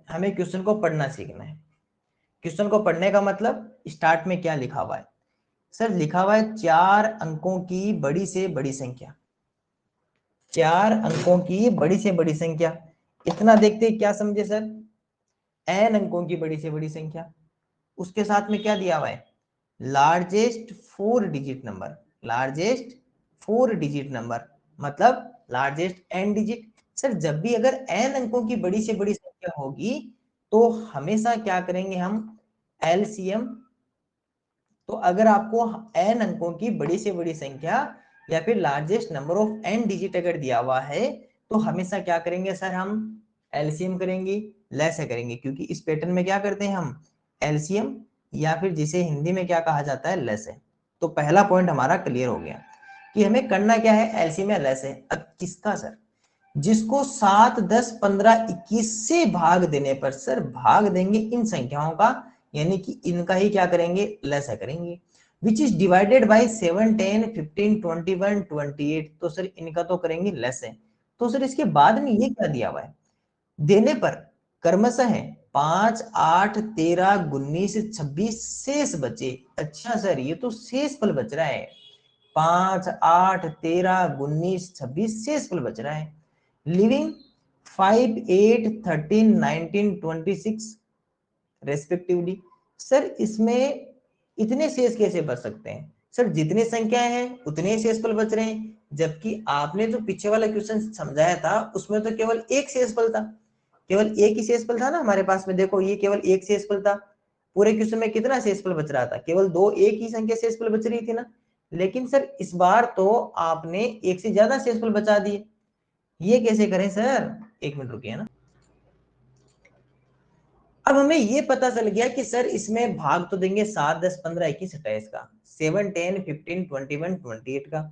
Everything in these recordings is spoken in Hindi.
हमें क्वेश्चन को पढ़ना सीखना है। क्वेश्चन को पढ़ने का मतलब स्टार्ट में क्या लिखा हुआ है सर? लिखा हुआ है 4 अंकों की बड़ी से बड़ी संख्या, 4 अंकों की बड़ी से बड़ी संख्या। इतना देखते क्या समझे सर? n अंकों की बड़ी से बड़ी संख्या, उसके साथ में क्या दिया हुआ है? Largest 4 digit number, largest 4 digit number मतलब लार्जेस्ट n डिजिट। सर जब भी अगर n अंकों की बड़ी से बड़ी संख्या होगी तो हमेशा क्या करेंगे हम? एलसीएम। तो अगर आपको n अंकों की बड़ी से बड़ी संख्या या फिर largest number of n digit अगर दिया हुआ है तो हमेशा क्या करेंगे सर? हम एलसीएम करेंगे, लेस करेंगे, क्योंकि इस पैटर्न में क्या करते हैं हम? एलसीएम या फिर जिसे हिंदी में क्या कहा जाता है? लेस है। तो पहला पॉइंट हमारा क्लियर हो गया कि हमें करना क्या है? एलसीएम या लेस है। अब किसका सर? जिसको 7, 10, 15, 21 से भाग देने पर सर भाग देंगे इन संख्याओं का, यानी कि इनका ही क्या करेंगे? लेसा करेंगे। Which is divided by 7, 10, 15, 21, 28। तो सर इनका तो करेंगे लेस है। तो सर इसके बाद में ये क्या दिया हुआ है? देने पर क्रमशः है 5, 8, 13, 19, 26 शेष बचे। अच्छा सर ये तो शेष फल बच रहा है। 5, 8, 13, 19, 26 शेष फल बच रहा है। Living 5, 8, 13, 19, 26 respectively. सर इसमें इतने शेष कैसे बच सकते हैं? सर जितनी संख्याएं हैं उतने ही शेषफल बच रहे हैं, जबकि आपने जो पीछे वाला क्वेश्चन समझाया था उसमें तो केवल एक शेषफल था, केवल एक ही शेषफल था ना हमारे पास में। देखो ये केवल एक शेषफल था। पूरे क्वेश्चन में कितना शेषफल बच रहा था? केवल दो, एक ही संख्या शेषफल बच रही थी ना। लेकिन सर इस बार तो आपने एक से ज्यादा शेषफल बचा दिए। ये कैसे करें सर? एक मिनट रुकिए ना। अब हमें ये पता चल गया कि सर इसमें भाग तो देंगे 7, 10, 15, 21, 27 का, 7, 10, 15, 21, 28 का,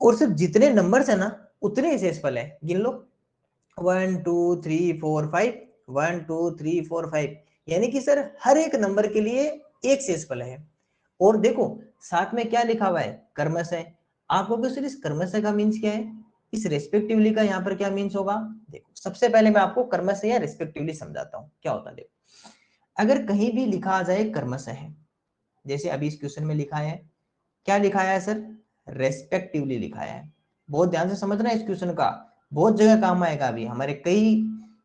और सिर्फ जितने नंबर है ना उतने ही शेषफल है। गिन लो 1, 2, 3, 4, 5, 1, 2, 3, 4, 5, यानी कि सर हर एक नंबर के लिए एक शेषफल है। और देखो साथ में क्या लिखा हुआ है? क्रमशः। आपको भी सर इस क्रमशः का मीन्स क्या है? इस रेस्पेक्टिवली का यहाँ पर क्या मीन्स होगा? देखो सबसे पहले मैं आपको क्रमशः या रेस्पेक्टिवली समझाता हूँ क्या होता है। देखो अगर कहीं भी लिखा आ जाए क्रमशः है, जैसे अभी इस क्वेश्चन में लिखा है, क्या लिखा है सर? रेस्पेक्टिवली लिखा है। बहुत ध्यान से समझना इस क्वेश्चन का, बहुत जगह काम आएगा। अभी हमारे कई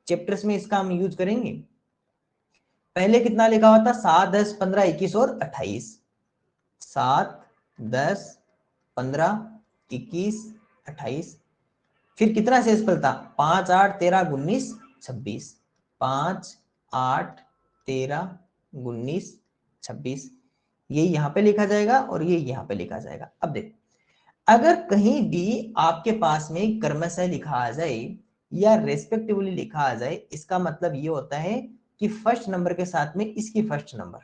चैप्टर्स में इसका हम यूज करेंगे। पहले कितना लिखा हुआ था? 7, 10, 15, 21 और 28। 7, 10, 15, 21, 28। फिर कितना शेषफल था? 5, 8, 13, 19, 26। 5, 8, 13, 19, 26। ये यहाँ पे लिखा जाएगा और ये यहाँ पे लिखा जाएगा। अब देखो अगर कहीं भी आपके पास में क्रमशः लिखा आ जाए या रेस्पेक्टिवली लिखा आ जाए, इसका मतलब ये होता है कि फर्स्ट नंबर के साथ में इसकी फर्स्ट नंबर,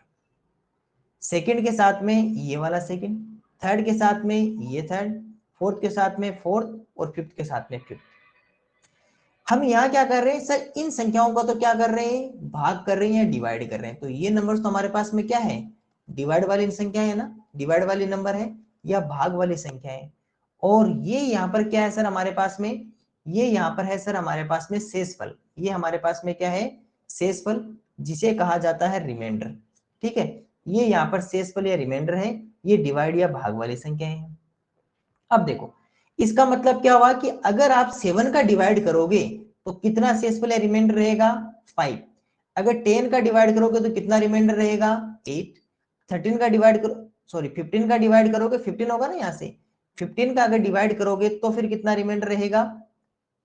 सेकंड के साथ में ये वाला सेकंड, थर्ड के साथ में ये थर्ड, फोर्थ के साथ में फोर्थ और फिफ्थ के साथ में फिफ्थ। हम यहाँ क्या कर रहे हैं सर? इन संख्याओं का तो क्या कर रहे हैं? भाग कर रहे हैं या डिवाइड कर रहे हैं। तो ये नंबर तो हमारे पास में क्या है? डिवाइड वाली संख्या है ना, डिवाइड वाली नंबर है या भाग वाली संख्या है। और ये यहाँ पर क्या है सर हमारे पास में? ये यहाँ पर है सर हमारे पास में शेषफल। ये हमारे पास में क्या है? शेषफल, जिसे कहा जाता है रिमाइंडर। ठीक है, ये यहाँ पर शेषफल या रिमाइंडर है, ये डिवाइड या भाग वाली संख्या है। अब देखो इसका मतलब क्या हुआ कि अगर आप 7 का डिवाइड करोगे तो कितना शेषफल या रिमाइंडर रहेगा? 5। अगर 10 का डिवाइड करोगे तो कितना रिमाइंडर रहेगा? 8। 13 का डिवाइड करो, सॉरी 15 का डिवाइड करोगे, 15 होगा ना यहाँ से, 15 का अगर डिवाइड करोगे तो फिर कितना रिमाइंडर रहेगा?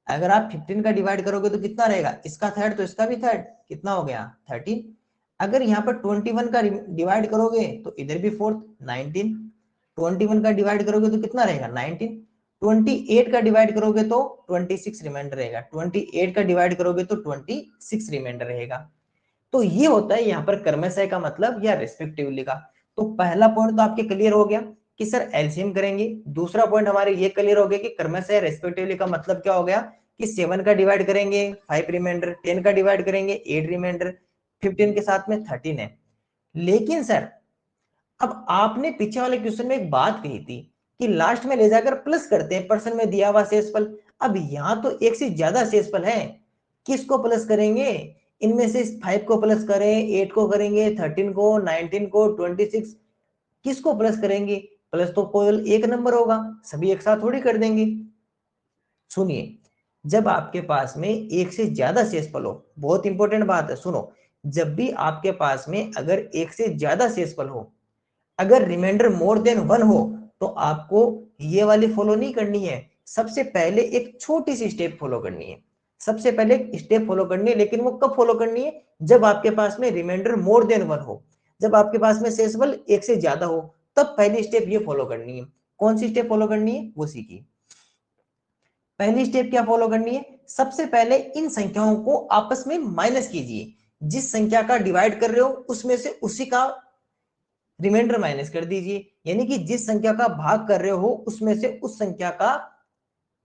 अगर आप 15 का डिवाइड करोगे तो कितना रहेगा? इसका थर्ड तो इसका भी थर्ड, कितना हो गया? 13। अगर यहाँ पर 21 का डिवाइड करोगे तो इधर भी फोर्थ, 19। 21 का डिवाइड करोगे तो कितना रहेगा? 19। 28 का डिवाइड करोगे तो 26 रिमाइंडर रहेगा। 28 का डिवाइड करोगे तो 26 रिमाइंडर रहेगा। तो ये होता है यहाँ पर क्रमशः का मतलब या रेस्पेक्टिवली का। तो पहला पॉइंट तो आपके क्लियर हो गया कि सर एलसीएम करेंगे। दूसरा पॉइंट हमारे ये क्लियर हो गया कि क्रमशः रेस्पेक्टिवली का मतलब क्या हो गया कि 7 का डिवाइड करेंगे 5 रिमाइंडर, 10 का डिवाइड करेंगे 8 रिमाइंडर, 15 के साथ में 13 है। लेकिन सर अब आपने पीछे वाले क्वेश्चन में एक बात कही थी कि लास्ट में ले जाकर प्लस करते हैं पर्सन में दिया हुआ शेषफल। अब यहां तो एक से ज्यादा शेषफल है, किसको प्लस करेंगे? इनमें से 5 को प्लस करें, 8 को करेंगे, 13 को, 19 को, 26, किसको प्लस करेंगे? प्लस तो कोई एक नंबर होगा, सभी एक साथ थोड़ी कर देंगे। सुनिए, जब आपके पास में एक से ज्यादा शेषफल हो, बहुत इंपॉर्टेंट बात है, सुनो, जब भी आपके पास में अगर एक से ज्यादा शेषफल हो, अगर रिमाइंडर मोर देन 1 हो, तो आपको ये वाली फॉलो नहीं करनी है। सबसे पहले एक छोटी सी स्टेप फॉलो करनी है, सबसे पहले स्टेप फॉलो करनी है, लेकिन वो कब फॉलो करनी है? जब आपके पास में रिमाइंडर मोर देन 1 हो, जब आपके पास में शेषफल एक से ज्यादा हो, तब पहली स्टेप ये फॉलो करनी है। कौन सी स्टेप फॉलो करनी है? वो सीखिए। पहली स्टेप क्या फॉलो करनी है? सबसे पहले इन संख्याओं को आपस में माइनस कीजिए। जिस संख्या का डिवाइड कर रहे हो उसमें से उसी का रिमाइंडर माइनस कर दीजिए, यानी कि जिस संख्या का भाग कर रहे हो उसमें से उस संख्या का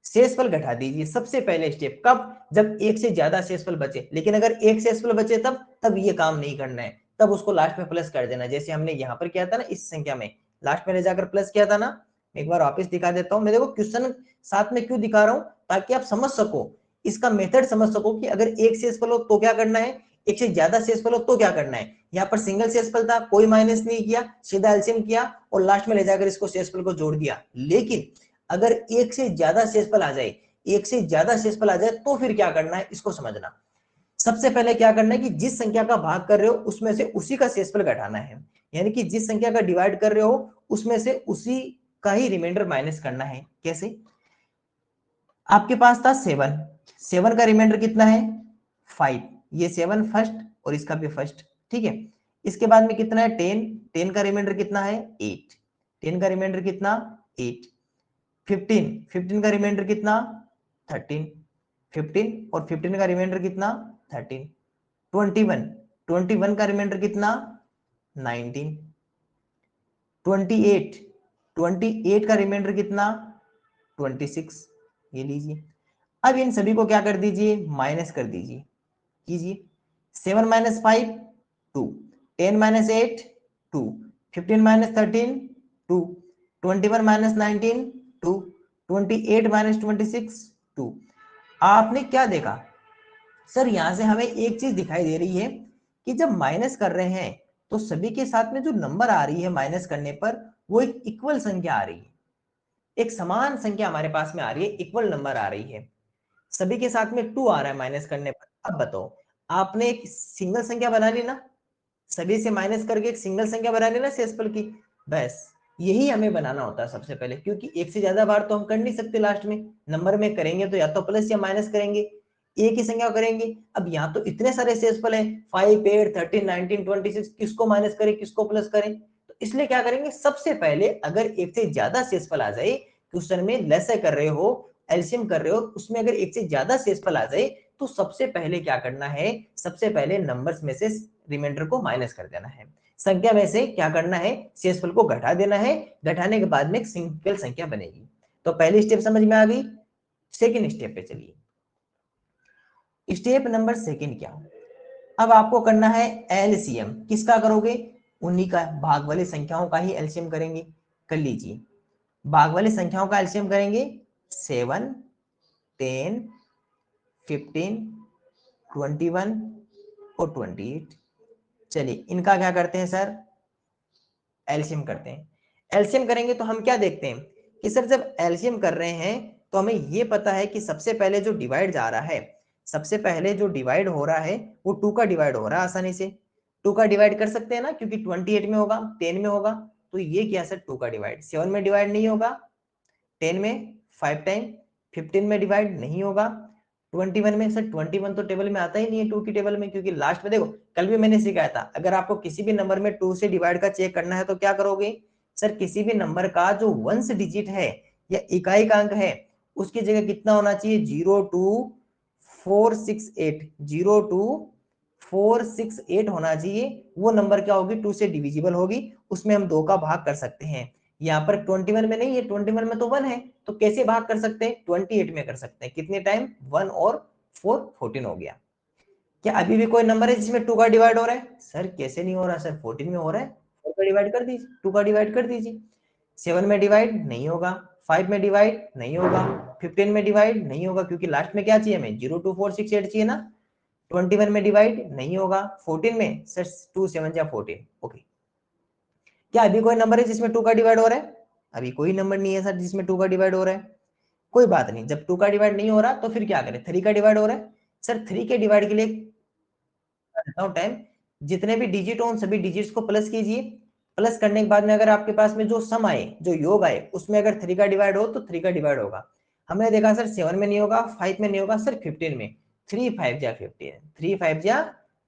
शेषफल घटा दीजिए। सबसे पहले स्टेप कब? जब एक से ज्यादा शेषफल बचे। लेकिन अगर एक शेषफल बचे तब ये काम नहीं करना है, तब उसको लास्ट में प्लस कर देना, जैसे हमने यहां पर किया था ना, इस संख्या में लास्ट में ले जाकर प्लस किया था ना। एक बार वापस दिखा देता हूं, मैं देखो क्वेश्चन साथ में क्यों दिखा रहा हूं, ताकि आप समझ सको, इसका मेथड समझ सको कि अगर एक शेषफल हो तो क्या करना है, एक से ज्यादा शेषफल हो तो क्या करना है। यहाँ पर सिंगल शेषफल था, कोई माइनस नहीं किया, सीधा एलसीएम किया और लास्ट में ले जाकर इसको शेषफल को जोड़ दिया। लेकिन अगर एक से ज्यादा शेषफल आ जाए, एक से ज्यादा शेषफल आ जाए तो फिर क्या करना है, इसको समझना। सबसे पहले क्या करना है कि जिस संख्या का भाग कर रहे हो उसमें से उसी का शेषफल घटाना है, यानी कि जिस संख्या का डिवाइड कर रहे हो उसमें से उसी का ही रिमाइंडर माइनस करना है। कैसे? आपके पास था 7, 7 का रिमाइंडर कितना है? 5, ये 7 फर्स्ट और इसका भी फर्स्ट, ठीक है। इसके बाद में कितना है? 10, 10 का रिमाइंडर कितना है? 8, 10 का रिमाइंडर कितना? 8। 15, 15 का रिमाइंडर कितना? 13, 15 और 15 का रिमाइंडर कितना? 13। 21, 21 का रिमाइंडर कितना? 19। 28, 28 का रिमाइंडर कितना? 26। ये लीजिए। अब इन सभी को क्या कर दीजिए? माइनस कर दीजिए, कीजिए। 7 minus 5 2, 10 minus 8 2, 15 minus 13 2, 21 minus 19 2, 28 minus 26 2। आपने क्या देखा सर, यहां से हमें एक चीज दिखाई दे रही है कि जब माइनस कर रहे हैं तो सभी के साथ में जो नंबर आ रही है माइनस करने पर, वो एक इक्वल संख्या आ रही है, एक समान संख्या हमारे पास में आ रही है, इक्वल नंबर आ रही है। सभी के साथ में 2 आ रहा है माइनस करने पर। अब बताओ, आपने एक सिंगल संख्या बना ली ना, सभी से माइनस करके एक सिंगल संख्या बना ली ना शेषफल की। बस यही हमें बनाना होता है सबसे पहले, क्योंकि एक से ज्यादा बार तो हम कर नहीं सकते, लास्ट में नंबर में करेंगे तो या तो प्लस या माइनस करेंगे, एक ही संख्या करेंगे। अब यहाँ तो इतने सारे शेषफल हैं, 5, 8, 13, 19, 26, किसको माइनस करें किसको प्लस करें, तो इसलिए क्या करेंगे, सबसे पहले अगर एक से ज्यादा शेषफल आ जाए, क्वेश्चन में लेसे कर रहे हो, एलसीएम कर रहे हो, उसमें अगर एक से ज्यादा शेषफल आ जाए तो सबसे पहले क्या करना है, सबसे पहले नंबर्स में से रिमाइंडर को माइनस कर देना है, संख्या में से क्या करना है, शेषफल को घटा देना है। घटाने के बाद में एक सिंगल संख्या बनेगी। तो पहली स्टेप समझ में आ गई। सेकेंड स्टेप पे चलिए। स्टेप नंबर सेकेंड क्या? अब आपको करना है एलसीएम। किसका करोगे? उन्हीं का, भाग वाली संख्याओं का ही एलसीएम करेंगे। कर लीजिए, भाग वाली संख्याओं का एलसीएम करेंगे। 7, 10, 15, 21 और 28। चलिए इनका क्या करते हैं सर, एलसीएम करते हैं। एलसीएम करेंगे तो हम क्या देखते हैं कि सर जब एलसीएम कर रहे हैं तो हमें ये पता है कि सबसे पहले जो डिवाइड जा रहा है, सबसे पहले जो डिवाइड हो रहा है वो 2 का डिवाइड हो रहा है आसानी से। 2 का डिवाइड कर सकते हैं ना, क्योंकि 28 में होगा, 10 में होगा, तो ये क्या सर 2 का डिवाइड। 7 में डिवाइड नहीं होगा, 10 में 5 टाइम, 15 में डिवाइड नहीं होगा, 21 में। सर 21 तो टेबल में आता ही नहीं है 2 की टेबल में, क्योंकि लास्ट में देखो, कल भी मैंने सिखाया था, अगर आपको किसी भी नंबर में 2 से डिवाइड का चेक करना है तो क्या करोगे सर, किसी भी नंबर का जो वंश डिजिट है या इकाई का अंक है उसकी जगह कितना होना चाहिए, 02468, 02468 होना चाहिए। वो नंबर क्या होगी, 2 से डिविजिबल होगी, उसमें हम 2 का भाग कर सकते हैं। यहाँ पर 21 में नहीं है, 21 में तो 1 है, तो कैसे भाग कर सकते हैं, 28 में कर सकते हैं। कितने टाइम, 1 और 4, 14 हो गया। क्या अभी भी कोई नंबर है जिसमें 2 का डिवाइड हो रहा है? सर कैसे नहीं हो रहा सर, 14 में हो रहा है, 4 का डिवाइड कर दीजिए, 2 का डिवाइड कर दीजिए। 7 में डिवाइड नहीं होगा, 5 में डिवाइड नहीं होगा, 15 में डिवाइड नहीं होगा, क्योंकि लास्ट में क्या चाहिए हमें, 02468 चाहिए ना। 21 में डिवाइड नहीं होगा, 14 में सर 2 7 जा 14। ओके, क्या अभी कोई नंबर है जिसमें 2 का डिवाइड हो रहा है? अभी कोई नंबर नहीं है सर जिसमें 2 का डिवाइड हो रहा है। कोई बात नहीं, जब 2 का डिवाइड नहीं हो रहा तो फिर क्या करें, 3 का डिवाइड हो रहा है। सर 3 के डिवाइड के लिए टाइम, जितने भी डिजिट हो उन सभी डिजिट्स को प्लस कीजिए। प्लस करने के बाद में अगर आपके पास में जो सम आए, जो योग आए, उसमें अगर 3 का डिवाइड हो तो 3 का डिवाइड होगा। हमने देखा सर 7 में नहीं होगा, 5 में नहीं होगा, सर 15 में। 3 5 जा 15, 3 5 जा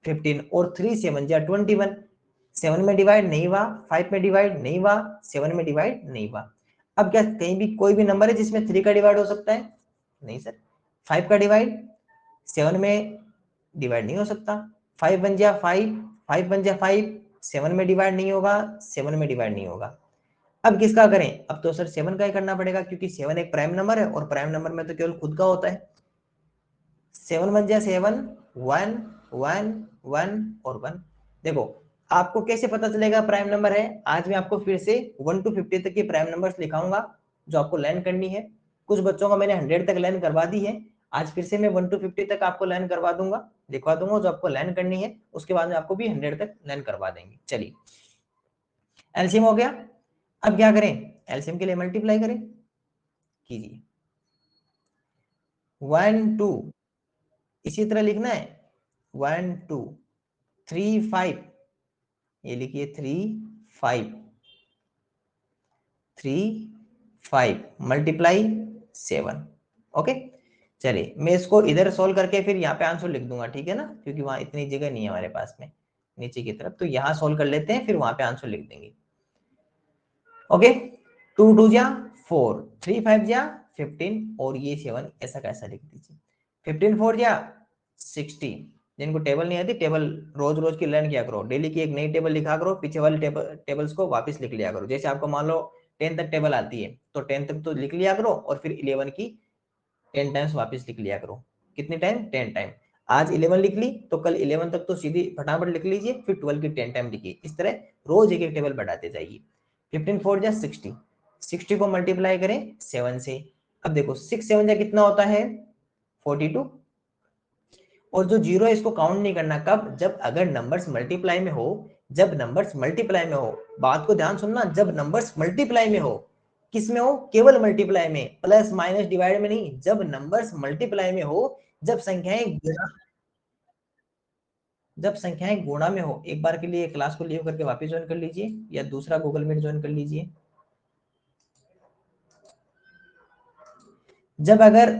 15 और 3 7 जा 21। 7 में डिवाइड नहीं हुआ, 5 में डिवाइड नहीं हुआ, 7 में डिवाइड नहीं हुआ। अब क्या कहीं भी कोई भी नंबर है जिसमें 3 का डिवाइड हो सकता है? नहीं सर। 5 का डिवाइड 7 में डिवाइड नहीं हो सकता। 5 बन जा 5, 5 बन जा 5, 7 में डिवाइड नहीं होगा, 7 में डिवाइड नहीं होगा। अब किसका करें? अब तो सर 7 का ही करना पड़ेगा, क्योंकि 7 एक प्राइम नंबर है और प्राइम नंबर में तो केवल खुद का होता है। 7 बन जा 7, 1 1 1 और 1। देखो आपको कैसे पता चलेगा प्राइम नंबर है? आज मैं आपको फिर से 1 to 50 तक की प्राइम नंबर्स लिखाऊंगा जो आपको लर्न करनी है। कुछ बच्चों का मैंने 100 तक लर्न करवा दी है, आज फिर से मैं 1 to 50 तक आपको लर्न करवा दूंगा, लिखवा दूंगा जो आपको लर्न करनी है। उसके बाद में आपको भी 100 तक लर्न करवा देंगे। चलिए, एलसीएम हो गया। अब क्या करें? एलसीएम के लिए मल्टीप्लाई करें, कीजिए 1 2, इसी तरह लिखना है 1 2 3 5, ये लिखिए 3 5 3 5 मल्टीप्लाई 7। ओके, चलिए मैं इसको इधर सोल्व करके फिर यहाँ पे आंसर लिख दूंगा, ठीक है ना, क्योंकि वहां इतनी जगह नहीं है हमारे पास में नीचे की तरफ, तो यहाँ सोल्व कर लेते हैं फिर वहां पे आंसर लिख देंगे। ओके, 2 2 जा 4, 3 5 जा 15 और ये 7 ऐसा कैसा लिख दीजिए। 15 4 जा 60। जिनको टेबल नहीं आती, टेबल रोज रोज की लर्न किया करो, डेली की एक नई टेबल लिखा करो, पीछे वाले टेबल्स को वापस लिख लिया करो। जैसे आपको मान लो 10 तक टेबल आती है तो 10 तक तो लिख लिया करो और फिर 11 की 10 टाइम्स वापस लिख लिया करो। कितने टाइम? 10 टाइम। आज 11 लिख ली तो कल 11 तक तो सीधी फटाफट लिख लीजिए, फिर 12 की 10 टाइम लिखिए। इस तरह रोज एक एक टेबल बढ़ाते जाइए। 15 4 जा 60, 60 को मल्टीप्लाई करें 7 से। अब देखो 6 7 जा कितना होता है? 42। और जो जीरो है इसको काउंट नहीं करना। कब? जब अगर नंबर्स मल्टीप्लाई में हो, जब नंबर्स मल्टीप्लाई में हो, बात को ध्यान सुनना, जब नंबर्स मल्टीप्लाई में हो, किस में हो? केवल मल्टीप्लाई में, प्लस माइनस डिवाइड में नहीं। जब नंबर्स मल्टीप्लाई में हो, जब संख्याएं गुणा, जब संख्याएं गुणा में हो। एक बार के लिए क्लास को लीव करके वापस ज्वाइन कर लीजिए या दूसरा गूगल मीट ज्वाइन कर लीजिए। जब अगर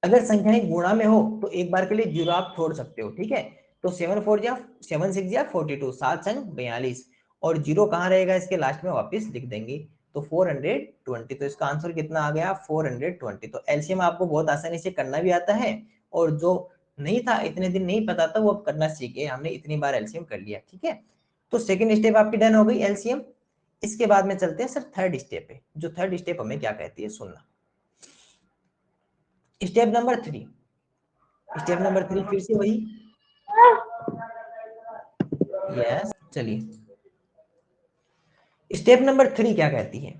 अगर संख्याएं गुणा में हो तो एक बार के लिए जीरो आप छोड़ सकते हो, ठीक है। तो 7 4 जा 7 6 जा 42, 7 संग 42 और जीरो कहाँ रहेगा? इसके लास्ट में वापस लिख देंगे तो 420। तो इसका आंसर कितना आ गया? 420। तो एलसीएम आपको बहुत आसानी से करना भी आता है, और जो नहीं था, इतने दिन नहीं पता था, वो अब करना सीख गए, हमने इतनी बार एलसीएम कर लिया, ठीक है। तो सेकंड स्टेप आपकी डन हो गई, एलसीएम। इसके बाद में चलते हैं सर थर्ड स्टेप पे। जो थर्ड स्टेप हमें क्या कहती है सुनना। स्टेप नंबर 3, स्टेप नंबर 3 फिर से वही। यस, चलिए स्टेप नंबर 3 क्या कहती है?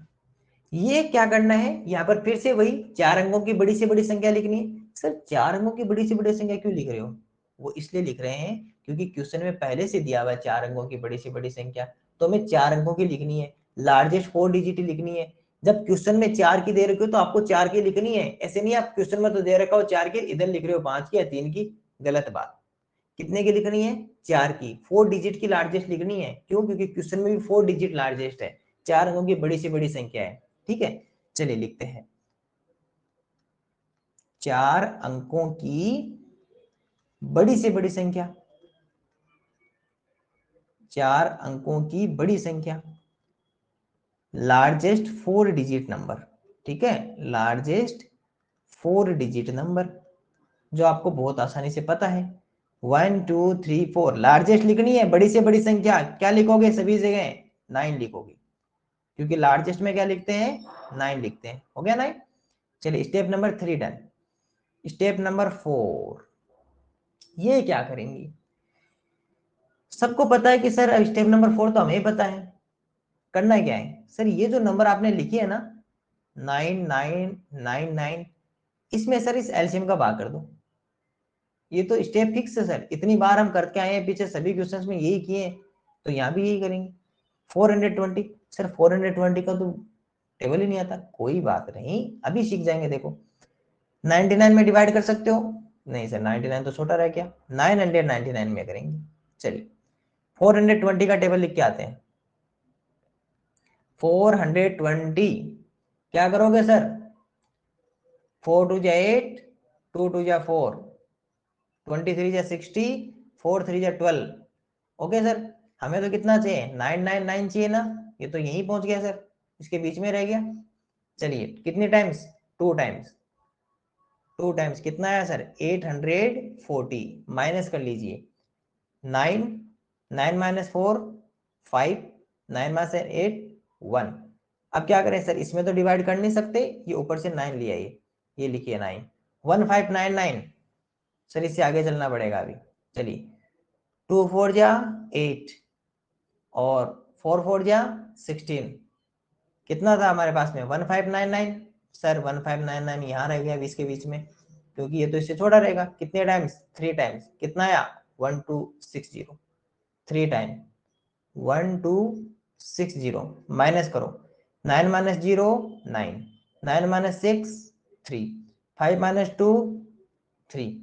ये क्या करना है? यहाँ पर फिर से वही 4 अंकों की बड़ी से बड़ी संख्या लिखनी है। सर 4 अंकों की बड़ी से बड़ी संख्या क्यों लिख रहे हो? वो इसलिए लिख रहे हैं क्योंकि क्वेश्चन में पहले से दिया हुआ है 4 अंकों की बड़ी से बड़ी संख्या, तो हमें 4 अंकों की लिखनी है, लार्जेस्ट 4 डिजिट लिखनी है। जब क्वेश्चन में 4 की दे रखी हो तो आपको 4 की लिखनी है। ऐसे नहीं आप क्वेश्चन में तो दे रखा हो 4 की, इधर लिख रहे हो 5 की या 3 की, गलत बात। कितने की लिखनी है? 4 की, 4 डिजिट की लार्जेस्ट लिखनी है। क्यों? क्योंकि क्वेश्चन में भी 4 डिजिट लार्जेस्ट है, 4 अंकों की बड़ी से बड़ी संख्या है, ठीक है। चलिए लिखते हैं 4 अंकों की बड़ी से बड़ी संख्या, 4 अंकों की बड़ी संख्या, लार्जेस्ट 4 डिजिट नंबर, ठीक है, लार्जेस्ट 4 डिजिट नंबर, जो आपको बहुत आसानी से पता है। 1 2 3 4 लार्जेस्ट लिखनी है, बड़ी से बड़ी संख्या। क्या लिखोगे? सभी जगह 9 लिखोगे, क्योंकि लार्जेस्ट में क्या लिखते हैं? 9 लिखते हैं। हो गया 9। चलिए step number 3 done. Step number 4, ये क्या करेंगे? सबको पता है कि सर स्टेप नंबर 4 तो हमें पता है। करना क्या है सर? ये जो नंबर आपने लिखी है ना 9999, इसमें सर इस एलसीएम का भाग कर दो। ये तो स्टेप फिक्स है सर, इतनी बार हम करके आए हैं पीछे सभी क्वेश्चंस में यही किए, तो यहाँ भी यही करेंगे। 420 सर, 420 का तो टेबल ही नहीं आता, कोई बात नहीं, अभी सीख जाएंगे। देखो 99 में डिवाइड कर सकते हो, नहीं सर 99 तो छोटा रह गया, 999 में करेंगे। चलिए 420 का टेबल लिख के आते हैं। 420 क्या करोगे सर, 4 2 जा 8, 2 2 जा 4, 23 जा 60, 4 3 जा 12। ओके सर, हमें तो कितना चाहिए, 999 चाहिए ना, ये तो यहीं पहुंच गया सर, इसके बीच में रह गया। चलिए कितनी टाइम्स, 2 टाइम्स, 2 टाइम्स कितना आया सर, 840, माइनस कर लीजिए 9, 9 माइनस 4 5, 9 माइनस 8 1। अब क्या करें सर, इसमें तो डिवाइड कर नहीं सकते, ये ऊपर से 9 लिया, ये लिखिए 9, 1599। सर इससे आगे चलना पड़ेगा अभी। चलिए 2 4 जा 8 और 4 4 जा 16, कितना था हमारे पास में 1599। सर 1599 यहाँ रह गया 20 के बीच में, क्योंकि ये तो इससे छोटा रहेगा। कितने टाइम्स, 3 टाइम्स, कितना आया 1260, 3 टाइम 1260, माइनस करो 9 माइनस 0 9, 9 माइनस 6 3, 5 माइनस 2 3।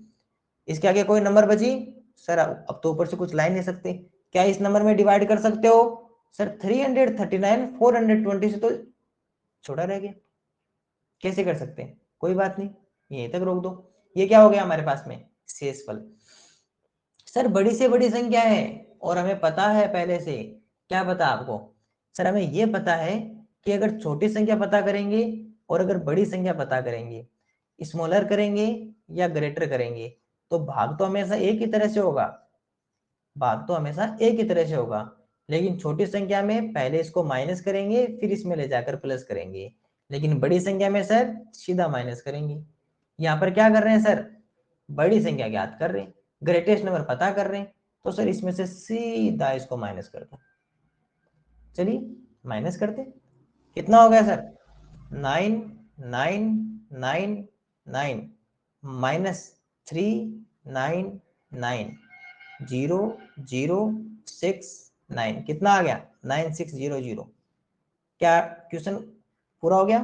इसके आगे कोई नंबर बची सर, अब तो ऊपर से कुछ ला नहीं सकते, क्या इस नंबर में डिवाइड कर सकते हो सर, 339 420 से तो छोटा रह गया, कैसे कर सकते हैं, कोई बात नहीं, यहीं तक रोक दो। ये क्या हो गया हमारे पास में, शेषफल। सर बड़ी से बड़ी संख्या है और हमें पता है पहले से, क्या पता आपको सर, हमें ये पता है कि अगर छोटी संख्या पता करेंगे और अगर बड़ी संख्या पता करेंगे, स्मॉलर करेंगे या ग्रेटर करेंगे, तो भाग तो हमेशा एक ही तरह से होगा, भाग तो हमेशा एक ही तरह से होगा। लेकिन छोटी संख्या में पहले इसको माइनस करेंगे, फिर इसमें ले जाकर प्लस करेंगे, लेकिन बड़ी संख्या में सर सीधा माइनस करेंगे। यहाँ पर क्या कर रहे हैं सर, बड़ी संख्या ज्ञात कर रहे हैं, ग्रेटेस्ट नंबर पता कर रहे हैं, तो सर इसमें से सीधा इसको माइनस कर दो। चलिए माइनस करते, कितना हो गया सर, 9 9 9 9 माइनस 3 9 9 0 0 6 9, कितना आ गया 9600। क्या क्वेश्चन पूरा हो गया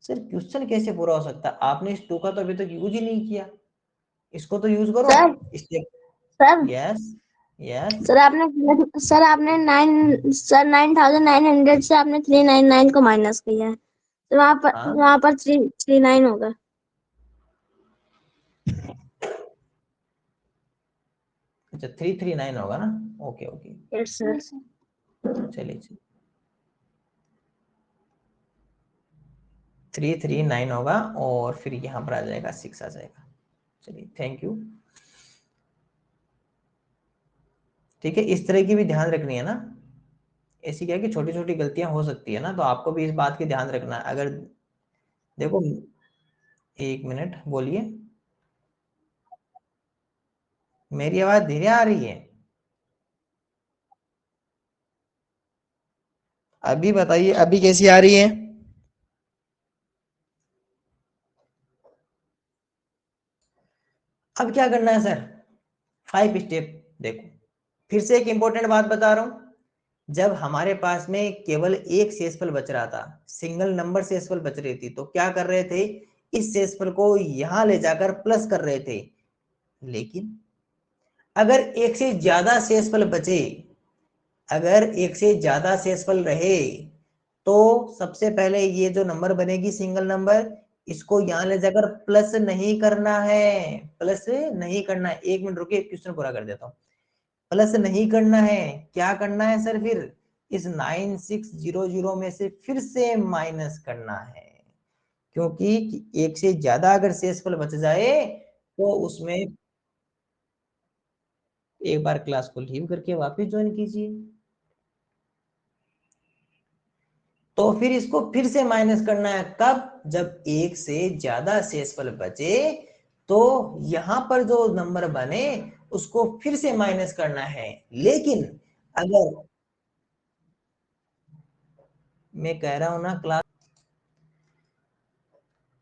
सर? क्वेश्चन कैसे पूरा हो सकता है, आपने इस 2 का तो अभी तक यूज ही नहीं किया, इसको तो यूज करो। Sir sir yes yes sir आपने 9900 से आपने 399 को माइनस किया है, तो हाँ, वहाँ पर 339 होगा। अच्छा 339 होगा ना, ओके ओके, यस सर। चलिए 339 होगा और फिर यहाँ पर आ जाएगा 6 आ जाएगा। चलिए थैंक यू। ठीक है, इस तरह की भी ध्यान रखनी है ना, ऐसी क्या है कि छोटी छोटी गलतियां हो सकती है ना, तो आपको भी इस बात की ध्यान रखना है। अगर देखो, 1 मिनट बोलिए, मेरी आवाज धीरे आ रही है? अभी बताइए अभी कैसी आ रही है? अब क्या करना है सर, 5 स्टेप। देखो फिर से एक इंपॉर्टेंट बात बता रहा हूं, जब हमारे पास में केवल एक शेषफल बच रहा था, सिंगल नंबर शेषफल बच रही थी, तो क्या कर रहे थे, इस शेषफल को यहां ले जाकर प्लस कर रहे थे। लेकिन अगर एक से ज्यादा शेषफल बचे, अगर एक से ज्यादा शेषफल रहे, तो सबसे पहले ये जो नंबर बनेगी सिंगल नंबर, इसको यहां ले जाकर प्लस नहीं करना है, प्लस नहीं करना है। 1 मिनट रुकिए, क्वेश्चन पूरा कर देता हूं। प्लस नहीं करना है, क्या करना है सर, फिर इस 9600 में से फिर से माइनस करना है, क्योंकि एक से ज्यादा अगर शेषफल बच जाए तो उसमें, एक बार क्लास को लीव करके वापस ज्वाइन कीजिए, तो फिर इसको फिर से माइनस करना है। कब, जब एक से ज्यादा शेषफल बचे, तो यहां पर जो नंबर बने उसको फिर से माइनस करना है। लेकिन अगर, मैं कह रहा हूं ना क्लास,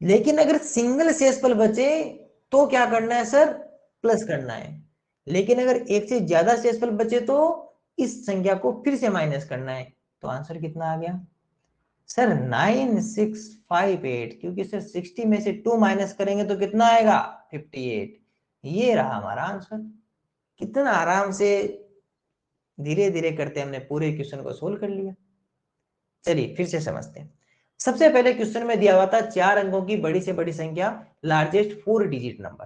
लेकिन अगर सिंगल शेषफल बचे तो क्या करना है सर, प्लस करना है। लेकिन अगर एक से ज्यादा शेषफल बचे तो इस संख्या को फिर से माइनस करना है। तो आंसर कितना आ गया सर 9658, क्योंकि सर 60 में से 2 माइनस करेंगे तो कितना आएगा 58। ये रहा हमारा आंसर। कितना आराम से धीरे धीरे करते हमने पूरे क्वेश्चन को सोल्व कर लिया। चलिए फिर से समझते हैं। सबसे पहले क्वेश्चन में दिया हुआ था 4 अंकों की बड़ी से बड़ी संख्या, लार्जेस्ट 4 डिजिट नंबर।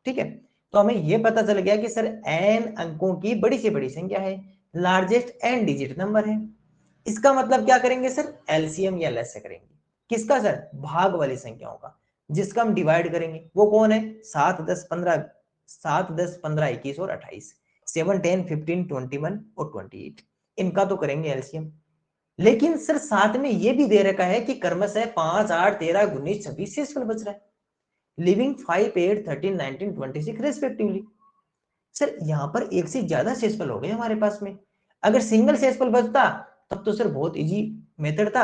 ठीक है, तो हमें यह पता चल गया कि सर n अंकों की बड़ी से बड़ी संख्या है, लार्जेस्ट n डिजिट नंबर है। इसका मतलब क्या करेंगे सर, एलसीएम या लेस करेंगे। किसका सर, भाग वाली संख्याओं का, जिसका हम डिवाइड करेंगे। वो कौन है, 7 10 15, 7 10 15 21 और 28, 7 10 15 21 और 28, इनका तो करेंगे एलसीएम। लेकिन सर साथ में ये भी दे रखा है कि क्रमशः 5 8 13 19 26 शेषफल बच रहा है, लिविंग 5 8 13 19 26 रेस्पेक्टिवली। सर यहाँ पर एक से ज्यादा शेषफल हो गए हमारे पास में। अगर सिंगल शेषफल बचता तब तो सर बहुत इजी मेथड था,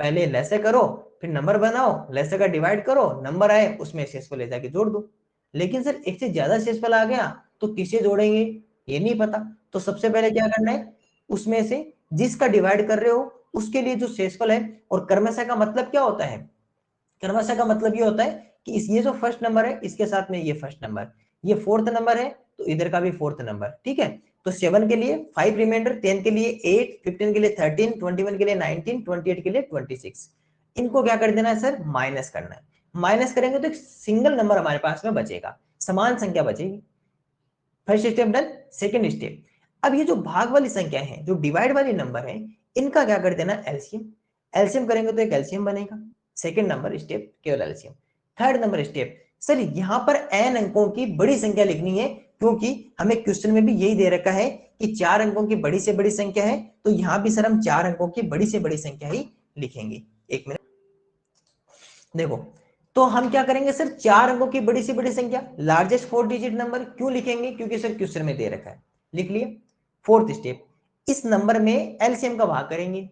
पहले लैसे करो फिर नंबर बनाओ, लैसे का डिवाइड करो, नंबर आए उसमें शेषफल ले जाके जोड़ दो। लेकिन सर एक से ज्यादा शेषफल आ गया तो किसे जोड़ेंगे ये नहीं पता। तो सबसे पहले क्या करना है, उसमें से जिसका डिवाइड कर रहे हो उसके लिए जो शेषफल है, और क्रमशः का मतलब क्या होता है, क्रमशः का मतलब ये होता है कि ये जो फर्स्ट नंबर है इसके साथ में ये फर्स्ट नंबर, ये फोर्थ नंबर है तो इधर का भी फोर्थ नंबर। ठीक है, तो 7 के लिए 5 रिमाइंडर, 10 के लिए 8, 15 के लिए 13, 21 के लिए 19, 28 के लिए 26। इनको क्या कर देना है सर, माइनस करना है। माइनस करेंगे तो एक सिंगल नंबर हमारे पास में बचेगा, समान संख्या बचेगी। First step done. Second step, अब ये जो भाग वाली संख्या है, जो डिवाइड वाली नंबर है, इनका क्या कर देना, एलसीएम। एलसीएम करेंगे तो एक एलसीएम बनेगा। सेकेंड नंबर स्टेप केवल LCM. Third number step, sir यहां पर एन अंकों की बड़ी संख्या लिखनी है, क्योंकि हमें क्वेश्चन में भी यही दे रखा है कि 4 अंकों की बड़ी से बड़ी संख्या है, तो यहां भी सर हम 4 अंकों की बड़ी से बड़ी संख्या ही लिखेंगे। एक मिनट देखो, तो हम क्या करेंगे सर, 4 अंकों की बड़ी से बड़ी संख्या, लार्जेस्ट 4 डिजिट नंबर क्यों लिखेंगे, क्योंकि सर क्वेश्चन में दे रखा है, लिख लिया। फोर्थ स्टेप, इस नंबर में एलसीएम का भाग करेंगे,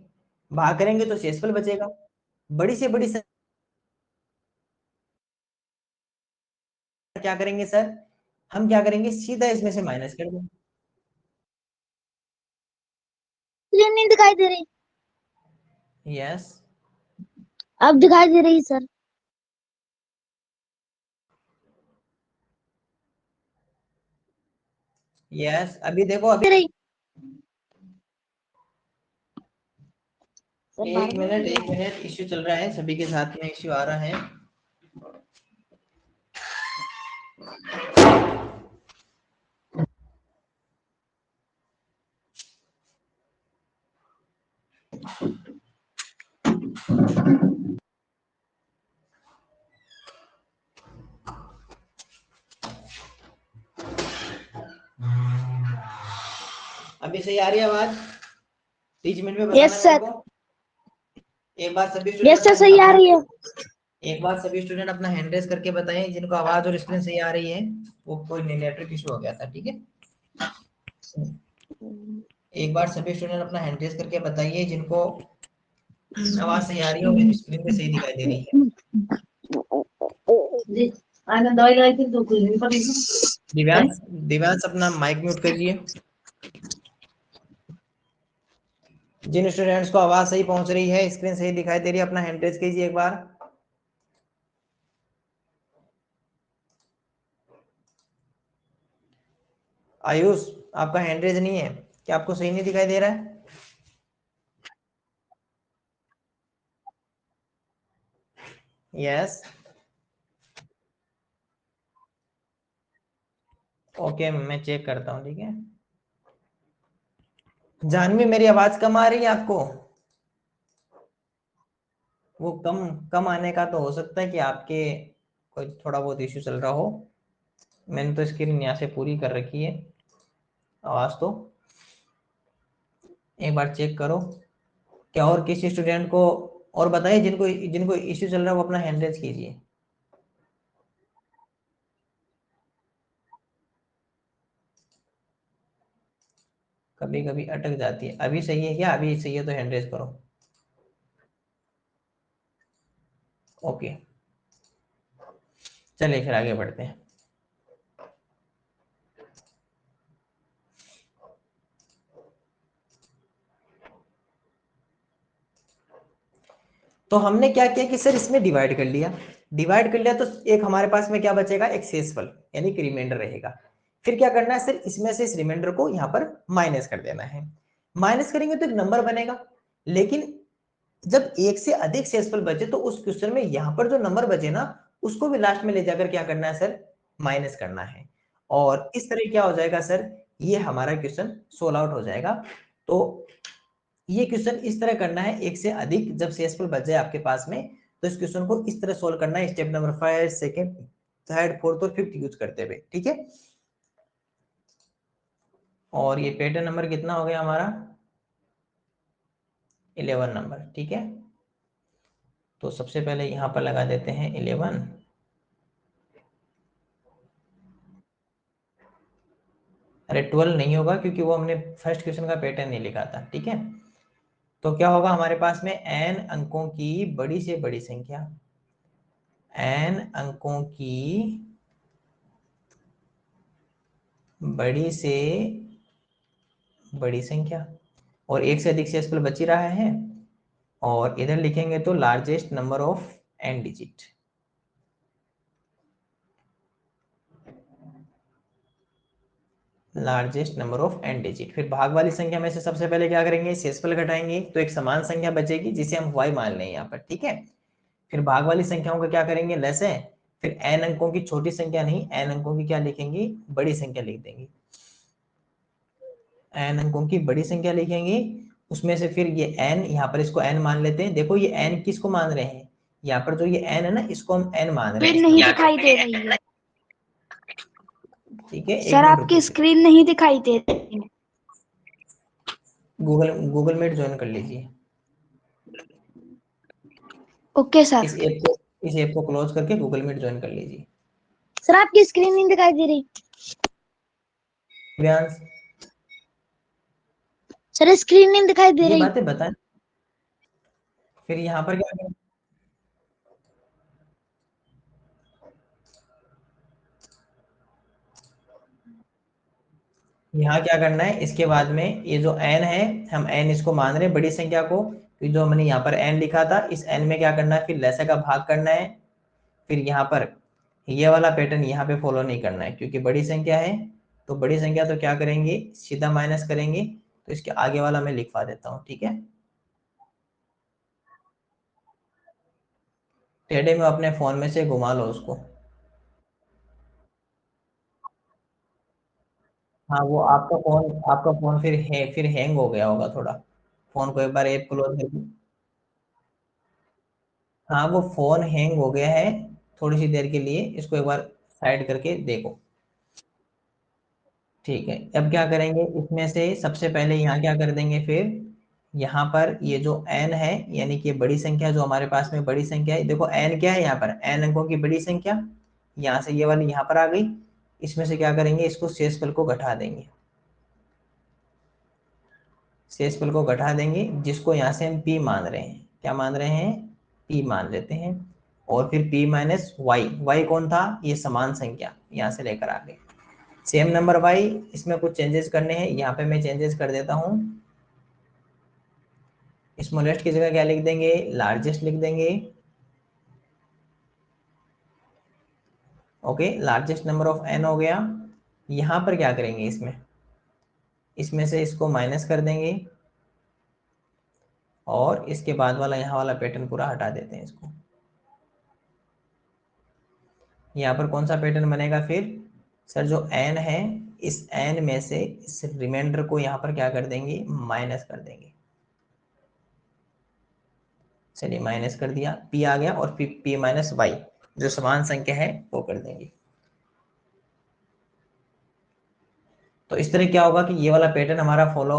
भाग करेंगे तो शेषफल बचेगा। बड़ी से बड़ी संख्या क्या करेंगे सर, हम क्या करेंगे, सीधा इसमें से माइनस कर देंगे। स्क्रीन नहीं दिखाई दे रही। यस अब दिखाई दे रही सर। यस, अभी देखो, अभी दे रही सर, एक मिनट एक मिनट, इश्यू चल रहा है, सभी के साथ में इश्यू आ रहा है। अभी सही आ रही है आवाज, 30 मिनट में बताना यस मेरे सर। को। एक बार सभी यस स्टूडेंट सर, अपना सही आ अपना रही है। एक बार सभी स्टूडेंट अपना हैंड रेज करके बताएं जिनको आवाज और स्क्रीन सही आ रही है। वो कोई नेटवर्क इशू हो गया था, ठीक है। एक बार सभी स्टूडेंट अपना हैंड रेज करके बताइए जिनको आवाज सही आ रही है और स्क्रीन पे सही दिखाई दे रही है। दिव्यांश, दिव्यांश अपना माइक म्यूट करिए। जिन स्टूडेंट्स को आवाज सही पहुंच रही है, स्क्रीन सही दिखाई दे रही है, अपना हैंड रेज कीजिए एक बार। आयुष, आपका हैंड रेज नहीं है क्या, आपको सही नहीं दिखाई दे रहा है? यस, ओके, मैं चेक करता हूँ, ठीक है। जानवी, मेरी आवाज कम आ रही है आपको? वो कम कम आने का तो हो सकता है कि आपके कोई थोड़ा बहुत इश्यू चल रहा हो। मैंने तो स्क्रीन यहाँ से पूरी कर रखी है, आवाज तो एक बार चेक करो। क्या और किसी स्टूडेंट को और बताइए जिनको जिनको इश्यू चल रहा है वो अपना हैंड रेज कीजिए। कभी कभी अटक जाती है। अभी सही है क्या, अभी सही है तो हैंड रेज करो। ओके, चलिए फिर आगे बढ़ते हैं। तो हमने क्या किया कि सर इसमें डिवाइड कर लिया, तो एक हमारे पास में क्या बचेगा, एक शेषफल यानी कि रिमाइंडर रहेगा। फिर क्या करना है सर, इसमें से इस रिमाइंडर को यहाँ पर माइनस कर देना है। माइनस करेंगे तो एक नंबर बनेगा, लेकिन जब एक से अधिक शेषफल बचे तो उस क्वेश्चन में यहाँ पर जो नंबर बचे ना, उसको भी लास्ट में ले जाकर क्या करना है सर, माइनस करना है। और इस तरह क्या हो जाएगा सर, ये हमारा क्वेश्चन सोल्व आउट हो जाएगा। तो ये क्वेश्चन इस तरह करना है, एक से अधिक जब शेषफल बच जाए आपके पास में, तो इस क्वेश्चन को इस तरह सोल्व करना है, step number 5, second, third, fourth और फिफ्थ यूज करते हुए, ठीक है। और ये पैटर्न नंबर कितना हो गया हमारा, 11 नंबर, ठीक है। तो सबसे पहले यहाँ पर लगा देते हैं 11। अरे 12 नहीं होगा, क्योंकि वो हमने फर्स्ट क्वेश्चन का पैटर्न नहीं लिखा था, ठीक है। तो क्या होगा हमारे पास में, n अंकों की बड़ी से बड़ी संख्या, n अंकों की बड़ी से बड़ी संख्या, और एक से अधिक शेषफल बच ही रहा है, और इधर लिखेंगे तो largest number of n digit. Largest number of n digit. फिर भाग वाली संख्या में से सबसे पहले क्या करेंगे, शेषफल घटाएंगे, तो एक समान संख्या बचेगी जिसे हम y मान लें यहाँ पर, ठीक है। फिर भाग वाली संख्याओं का क्या करेंगे, लेस है। फिर n अंकों की छोटी संख्या नहीं, n अंकों की क्या लिखेंगे, बड़ी संख्या लिख देंगे। n अंकों की बड़ी संख्या लिखेंगे, उसमें से फिर ये n, यहाँ पर इसको n मान लेते हैं। देखो ये n किसको मान रहे हैं, यहाँ पर जो ये n है ना, इसको हम n मान रहे हैं, नहीं दिखाई दे रही है ठीक है। एक सर, मिनट आपकी रुको, स्क्रीन नहीं दिखाई दे रही है। गूगल मीट ज्वाइन कर लीजिए। Okay sir. इस ऐप को क्लोज करके गूगल मीट ज्वाइन कर लीजिए। सर, आपकी स्क्रीन नहीं दिखाई दे रही। व्यांश, सर, स्क्रीन नहीं दिखाई दे ये रही। बातें बताएं। फिर यहाँ पर क्या करें, यहाँ क्या करना है, इसके बाद में ये जो n है, हम n इसको मान रहे हैं बड़ी संख्या को, कि जो हमने यहाँ पर n लिखा था, इस n में क्या करना है, फिर लैसा का भाग करना है। फिर यहाँ पर ये वाला पैटर्न यहाँ पे फॉलो नहीं करना है, क्योंकि बड़ी संख्या है। तो बड़ी संख्या तो क्या करेंगे, सीधा माइनस करेंगे। तो इसके आगे वाला मैं लिखवा देता हूँ, ठीक है। टेढ़े में अपने फोन में से घुमा लो उसको। हाँ, वो आपका फोन फिर हैंग हो गया होगा थोड़ा। फोन को एक बार ऐप क्लोज करके, हाँ वो फोन हैंग हो गया है थोड़ी सी देर के लिए, इसको एक बार साइड करके देखो। ठीक है, अब क्या करेंगे, इसमें से सबसे पहले यहाँ क्या कर देंगे, फिर यहाँ पर ये जो n है, यानी कि बड़ी संख्या जो हमारे पास में बड़ी संख्या है, देखो n क्या है, यहाँ पर n अंकों की बड़ी संख्या, यहाँ से ये वाली यहाँ पर आ गई। इसमें से क्या करेंगे, इसको शेषफल को घटा देंगे, शेषफल को घटा देंगे, जिसको यहाँ से हम p मान रहे हैं, क्या मान रहे हैं, p मान लेते हैं। और फिर p माइनस वाई, वाई कौन था, ये समान संख्या, यहाँ से लेकर आ गए। सेम नंबर y, इसमें कुछ चेंजेस करने हैं, यहाँ पे मैं चेंजेस कर देता हूँ। स्मॉलेस्ट की जगह क्या लिख देंगे, लार्जेस्ट लिख देंगे। Okay, largest number of n हो गया। यहाँ पर क्या करेंगे, इसमें इसमें से इसको माइनस कर देंगे, और इसके बाद वाला यहाँ वाला पैटर्न पूरा हटा देते हैं इसको। यहाँ पर कौन सा पैटर्न बनेगा फिर, सर जो n है, इस n में से इस रिमाइंडर को यहाँ पर क्या कर देंगे, माइनस कर देंगे। चलिए माइनस कर दिया, p आ गया, और फिर p माइनस वाई जो समान संख्या है वो कर देंगे। तो इस तरह क्या होगा कि ये वाला पैटर्न हमारा फॉलो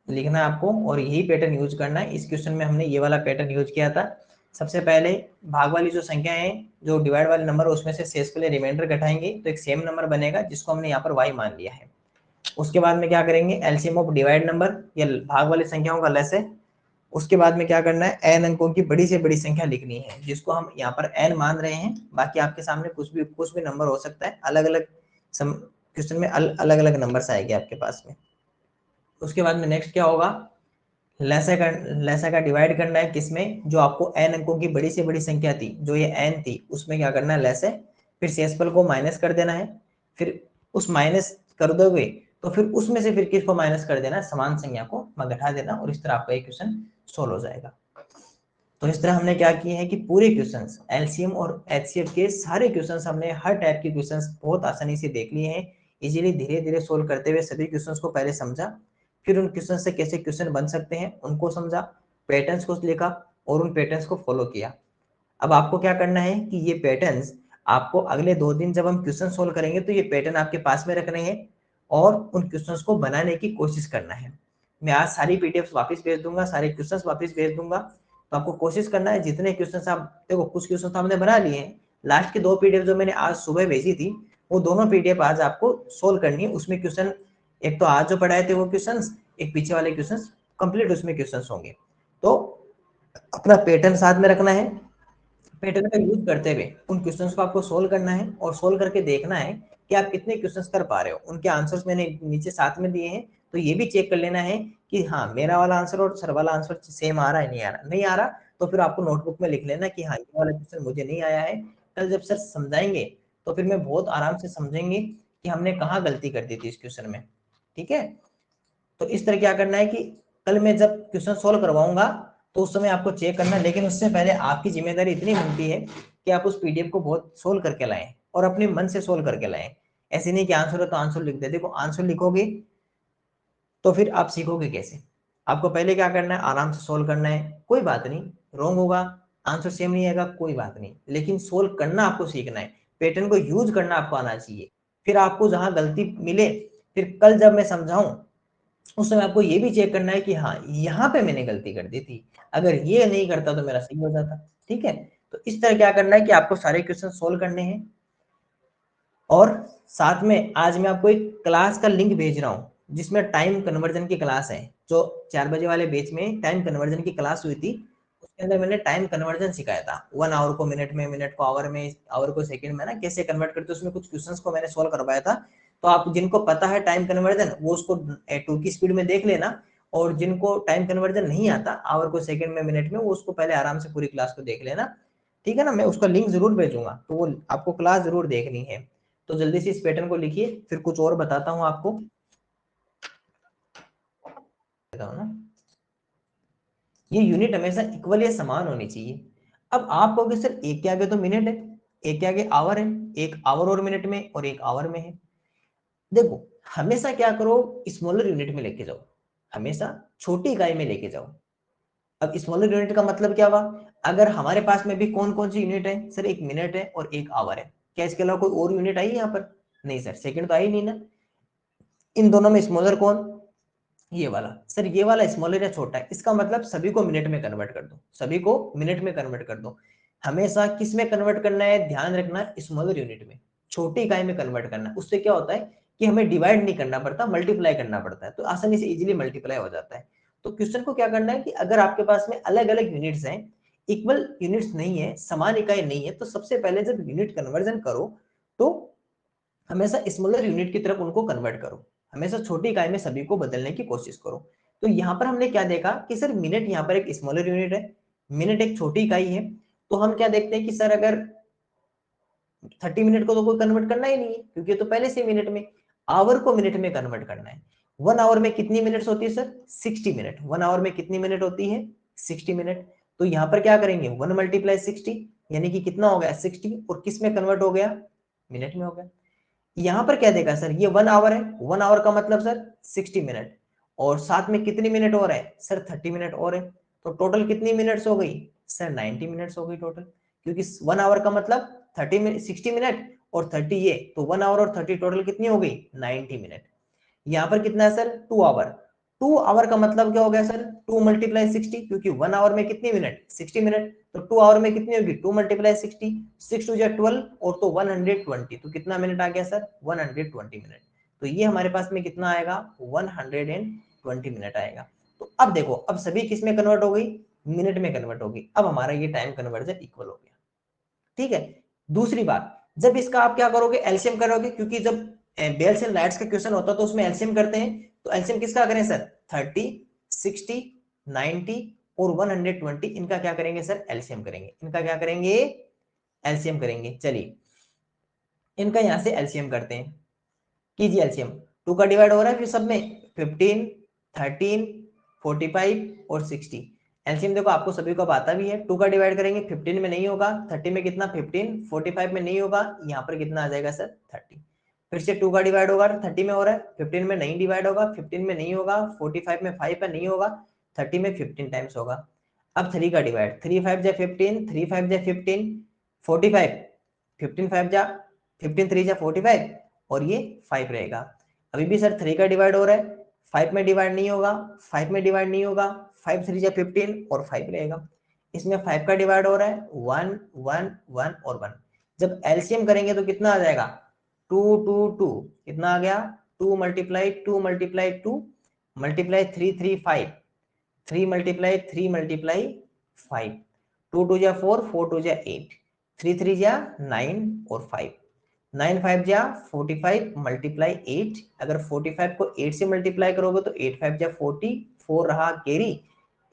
लिखना है आपको, और यही पैटर्न यूज करना है। इस क्वेश्चन में हमने ये वाला पैटर्न यूज किया था। सबसे पहले भाग वाली जो संख्या है, जो डिवाइड वाले नंबर, उसमें से शेषफल रिमाइंडर घटाएंगे, तो एक सेम नंबर बनेगा जिसको हमने यहाँ पर y मान लिया है। उसके बाद में क्या करेंगे, एलसीएम ऑफ डिवाइड नंबर या भाग वाली संख्याओं का लेस है। उसके बाद में क्या करना है, n अंकों की बड़ी से बड़ी संख्या लिखनी है, जिसको हम यहाँ पर n मान रहे हैं। बाकी आपके सामने कुछ भी नंबर हो सकता है, अलग अलग क्वेश्चन में अलग अलग नंबर्स आएंगे आपके पास में। उसके बाद में नेक्स्ट क्या होगा, लैसा का डिवाइड करना है किसमें, जो आपको n अंकों की बड़ी से बड़ी संख्या थी, जो ये n थी, उसमें क्या करना है लेस है, फिर शेषफल को माइनस कर देना है, फिर उस माइनस कर दोगे तो फिर उसमें से फिर किसको माइनस कर देना, समान संख्या को घटा देना, और इस तरह आपका एक क्वेश्चन सोल्व हो जाएगा। तो इस तरह हमने क्या किए हैं कि पूरे क्वेश्चंस एलसीएम और एचसीएफ के सारे क्वेश्चंस हमने हर टाइप के क्वेश्चंस बहुत आसानी से देख लिए हैं। इजीली धीरे धीरे सोल्व करते हुए सभी क्वेश्चंस को पहले समझा, फिर उन क्वेश्चन से कैसे क्वेश्चन बन सकते हैं उनको समझा, पैटर्न्स को लिखा और उन पैटर्न्स को फॉलो किया। अब आपको क्या करना है कि ये पैटर्न्स आपको अगले 2 दिन जब हम क्वेश्चन सोल्व करेंगे तो ये पैटर्न आपके पास में रखने हैं और उन क्वेश्चंस को बनाने की कोशिश करना है। मैं आज सारी पीडीएफ वापस भेज दूंगा, सारे क्वेश्चंस वापस भेज दूंगा, तो आपको कोशिश करना है जितने क्वेश्चन आप देखो, कुछ क्वेश्चन तो हमने बना लिए हैं, लास्ट के 2 पीडीएफ जो मैंने आज सुबह भेजी थी वो दोनों पीडीएफ आज आपको सोल्व करनी है। उसमें क्वेश्चन एक तो आज जो पढ़ाए थे वो क्वेश्चन, एक पीछे वाले क्वेश्चन कंप्लीट उसमें क्वेश्चन होंगे। तो अपना पैटर्न साथ में रखना है, पैटर्न का यूज करते हुए उन क्वेश्चंस को आपको सोल्व करना है और सोल्व करके देखना है कि आप कितने क्वेश्चंस कर पा रहे हो। उनके आंसर्स मैंने नीचे साथ में दिए हैं, तो ये भी चेक कर लेना है कि हाँ मेरा वाला आंसर और सर वाला आंसर सेम आ रहा है, नहीं आ रहा, नहीं आ रहा तो फिर आपको नोटबुक में लिख लेना कि हाँ ये वाला क्वेश्चन मुझे नहीं आया है। कल जब सर समझाएंगे तो फिर मैं बहुत आराम से समझेंगे कि हमने कहाँ गलती कर दी थी इस क्वेश्चन में। ठीक है, तो इस तरह क्या करना है कि कल मैं जब क्वेश्चन सोल्व करवाऊंगा तो उस समय आपको चेक करना, लेकिन उससे पहले आपकी जिम्मेदारी इतनी बनती है कि आप उस पीडीएफ को बहुत सोल्व करके लाएं और अपने मन से सोल्व करके लाएं। ऐसे नहीं कि आंसर है तो आंसर लिख दे, देखो आंसर लिखोगे तो फिर आप सीखोगे कैसे। आपको पहले क्या करना है, आराम से सोल्व करना है, कोई बात नहीं रॉन्ग होगा, आंसर सेम नहीं आएगा कोई बात नहीं, लेकिन सोल्व करना आपको सीखना है, पैटर्न को यूज करना आपको आना चाहिए। फिर आपको जहां गलती मिले फिर कल जब मैं समझाऊं उस समय आपको ये भी चेक करना है कि हाँ यहाँ पे मैंने गलती कर दी थी, अगर ये नहीं करता तो मेरा सही हो जाता। ठीक है, तो इस तरह क्या करना है कि आपको सारे क्वेश्चन सोल्व करने हैं। और साथ में आज मैं आपको एक क्लास का लिंक भेज रहा हूँ जिसमें टाइम कन्वर्जन की क्लास है, जो 4 बजे वाले बैच में टाइम कन्वर्जन की क्लास हुई थी, उसके अंदर मैंने टाइम कन्वर्जन सिखाया था। 1 आवर को मिनट में, मिनट को आवर में, आवर को सेकंड में ना कैसे कन्वर्ट करते, उसमें कुछ क्वेश्चंस को मैंने सोल्व करवाया था। तो आप जिनको पता है टाइम कन्वर्जन वो उसको 2 की स्पीड में देख लेना, और जिनको टाइम कन्वर्जन नहीं आता आवर को सेकंड में, मिनट में, वो उसको पहले आराम से पूरी क्लास को देख लेना। ठीक है ना, मैं उसका लिंक जरूर भेजूंगा, तो वो आपको क्लास जरूर देखनी है। तो जल्दी से इस पैटर्न को लिखिए, फिर कुछ और बताता हूं आपको ना। ये यूनिट हमेशा इक्वल या समान होनी चाहिए। अब आप कहोगे सर एक के आगे तो मिनट है, एक के आगे आवर है, एक आवर और मिनट में और एक आवर में है। देखो हमेशा क्या करो, स्मॉलर यूनिट में लेके जाओ, हमेशा छोटी इकाई में लेके जाओ। अब स्मॉलर यूनिट का मतलब क्या हुआ, अगर हमारे पास में भी कौन कौन सी यूनिट है सर, एक मिनट है और एक आवर है, क्या इसके अलावा कोई और यूनिट आई है यहाँ पर, नहीं सर, सेकंड तो आई नहीं ना। इन दोनों में स्मॉलर कौन, ये वाला। सर ये वाला स्मॉलर या छोटा है, इसका मतलब सभी को मिनट में कन्वर्ट कर दो, सभी को मिनट में कन्वर्ट कर दो। हमेशा किस में कन्वर्ट करना है, ध्यान रखना, स्मॉलर यूनिट में, छोटी इकाई में कन्वर्ट करना। उससे क्या होता है कि हमें डिवाइड नहीं करना पड़ता, मल्टीप्लाई करना पड़ता है, तो आसानी से इजीली मल्टीप्लाई हो जाता है। तो क्वेश्चन को क्या करना है कि अगर आपके पास में अलग अलग यूनिट्स हैं, इक्वल यूनिट्स नहीं है, समान इकाई नहीं है, तो सबसे पहले जब यूनिट कन्वर्जन करो तो हमेशा स्मॉलर यूनिट की तरफ उनको कन्वर्ट करो, हमेशा छोटी इकाई में सभी को बदलने की कोशिश करो। तो यहाँ पर हमने क्या देखा कि सर मिनट यहाँ पर एक स्मॉलर यूनिट है, मिनट एक छोटी इकाई है। तो हम क्या देखते हैं कि सर अगर 30 मिनट को तो कोई कन्वर्ट करना ही नहीं है क्योंकि तो पहले से मिनट में, आवर को मिनट में कन्वर्ट करना है। 1 आवर में कितनी मिनट्स होती है सर, 60 मिनट। 1 आवर में कितनी मिनट होती है, 60 मिनट। तो यहाँ पर क्या करेंगे, 1 मल्टीप्लाई 60, यानी कि कितना हो गया 60, और किस में कन्वर्ट हो गया, मिनट में हो गया। यहां पर क्या देगा सर, ये 1 आवर है, 1 आवर का मतलब सर 60 मिनट, और साथ में कितनी मिनट और है सर, 30 मिनट और है। तो टोटल कितनी मिनट्स हो गई सर, 90 मिनट्स हो गई टोटल, क्योंकि 1 आवर का मतलब 30 मिनट, 60 मिनट और 30 ये, तो 1 आवर और 30 टोटल कितनी हो गई, 90 मिनट। यहाँ पर कितना है सर, 2 आवर। 2 आवर का मतलब क्या हो गया सर, 2 मल्टीप्लाई 60, क्योंकि 1 आवर में कितनी मिनट, 60 मिनट, तो 2 आवर में कितनी होगी, 2 मल्टीप्लाई 60, 6 टू 12 और तो 120, तो कितना मिनट आ गया सर, 120 मिनट। तो ये हमारे पास में कितना आएगा, 120 मिनट आएगा। तो अब देखो, अब सभी किस में कन्वर्ट हो गई, मिनट में कन्वर्ट होगी। अब हमारा ये टाइम कन्वर्जन इक्वल हो गया। ठीक है, दूसरी बात, जब इसका आप क्या करोगे, एलसीएम करोगे, क्योंकि जब बेल्स एंड लाइट्स का क्वेश्चन होता है तो उसमें एलसीएम करते हैं, तो एलसीएम किसका करें सर, 30, 60 90 और 120, इनका क्या करेंगे सर, एलसीएम करेंगे। इनका क्या करेंगे, एलसीएम करेंगे। चलिए इनका यहां से एलसीएम करते हैं, कीजिए एलसीएम। 2 का डिवाइड हो रहा है फिर सब में, 15, 13, 45 और 60। एलसीएम देखो आपको सभी को आता भी है। 2 का डिवाइड करेंगे, 15 में नहीं होगा, 30 में कितना 15, 45 में नहीं होगा, यहाँ पर कितना आ जाएगा सर 30। फिर से 2 का डिवाइड होगा, 30 में हो रहा है, 15 में नहीं डिवाइड होगा, 15 में नहीं होगा, 45 में 5 है नहीं होगा, 30 में 15 टाइम्स होगा। अब 3 का डिवाइड, 3 5 जा 15, 3 5 जा 15, 45, 15 5 जा 15, 3 जा 45 और ये 5 रहेगा। अभी भी सर 3 का डिवाइड हो रहा है, 5 में डिवाइड नहीं होगा, 5 में डिवाइड नहीं होगा, 5 3 जा 15 और 5 रहेगा। इसमें 5 का डिवाइड हो रहा है, 1 1 1 और 1। जब एलसीएम करेंगे तो कितना आ जाएगा, 2 2 2, कितना आ गया, 2 multiply 2 multiply 2 multiply 3 3 5, 3 multiply 3 multiply 5, 2 2 जा 4, 4 2 जा 8, 3 3 जा 9 और 5, 9 5 जा 45 मल्टीप्लाई 8। अगर 45 को 8 से मल्टीप्लाई करोगे तो 8 5 जा 40, 4 रहा कैरी,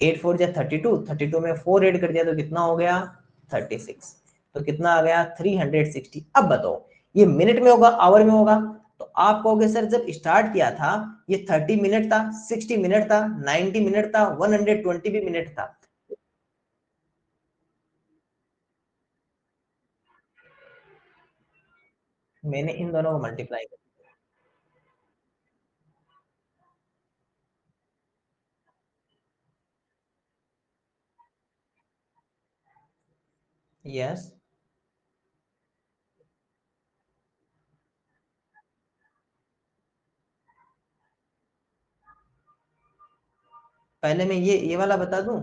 8 4 जा 32, 32 में 4 ऐड कर दिया तो कितना हो गया 36। तो कितना आ गया 360। अब बताओ ये मिनट में होगा आवर में होगा, तो आप कहोगे सर जब स्टार्ट किया था ये 30 मिनट था, 60 मिनट था, 90 मिनट था, 120 भी मिनट था। मैंने इन दोनों को मल्टीप्लाई कर, यस। पहले मैं ये वाला बता दूं,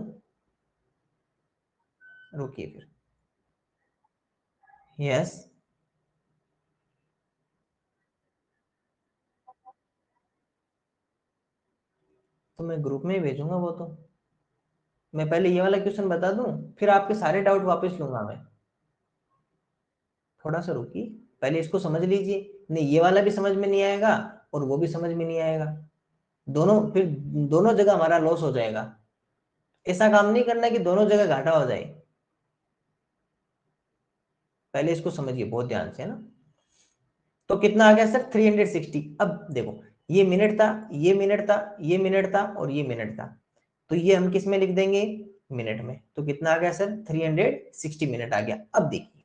रुकिए फिर, यस। तो मैं ग्रुप में ही भेजूंगा वो तो। मैं पहले ये वाला क्वेश्चन बता दूं, फिर आपके सारे डाउट वापस लूंगा मैं। थोड़ा सा रुकिए, पहले इसको समझ लीजिए, नहीं ये वाला भी समझ में नहीं आएगा और वो भी समझ में नहीं आएगा, दोनों फिर दोनों जगह हमारा लॉस हो जाएगा। ऐसा काम नहीं करना कि दोनों जगह घाटा हो जाए। पहले इसको समझिए बहुत ध्यान से, है ना। तो कितना आ गया सर 360। अब देखो ये मिनट था, ये मिनट था, ये मिनट था और ये मिनट था, तो ये हम किस में लिख देंगे, मिनट में। तो कितना आ गया सर 360 मिनट आ गया। अब देखिए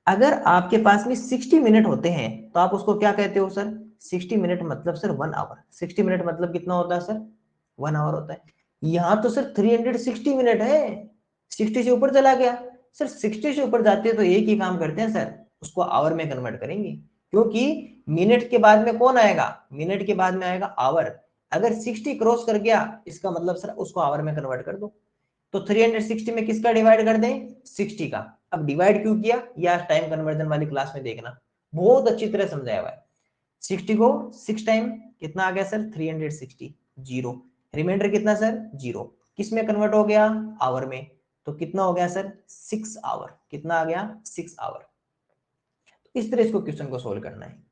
अगर आपके पास में 60 मिनट होते हैं तो आप उसको क्या कहते हो सर, 60 मिनट मतलब सर 1 आवर। 60 मिनट मतलब कितना होता है सर, 1 आवर होता है। यहाँ तो सर 360 मिनट है, 60 से ऊपर चला गया। सर 60 से ऊपर जाते हैं तो एक ही काम करते हैं सर, उसको आवर में कन्वर्ट करेंगे, क्योंकि मिनट के बाद में कौन आएगा, मिनट के बाद में आएगा आवर। अगर 60 क्रॉस कर गया इसका मतलब सर उसको आवर में कन्वर्ट कर दो। तो 360 में किसका डिवाइड कर दें, 60 का। अब डिवाइड क्यों किया या टाइम कन्वर्जन वाली क्लास में देखना, बहुत अच्छी तरह समझाया हुआ है। 60 को 6 टाइम कितना आ गया सर 360, जीरो, रिमाइंडर कितना सर जीरो, किस में कन्वर्ट हो गया, आवर में। तो कितना हो गया सर 6 आवर, कितना आ गया 6 आवर। इस तरह इसको क्वेश्चन को सोल्व करना है।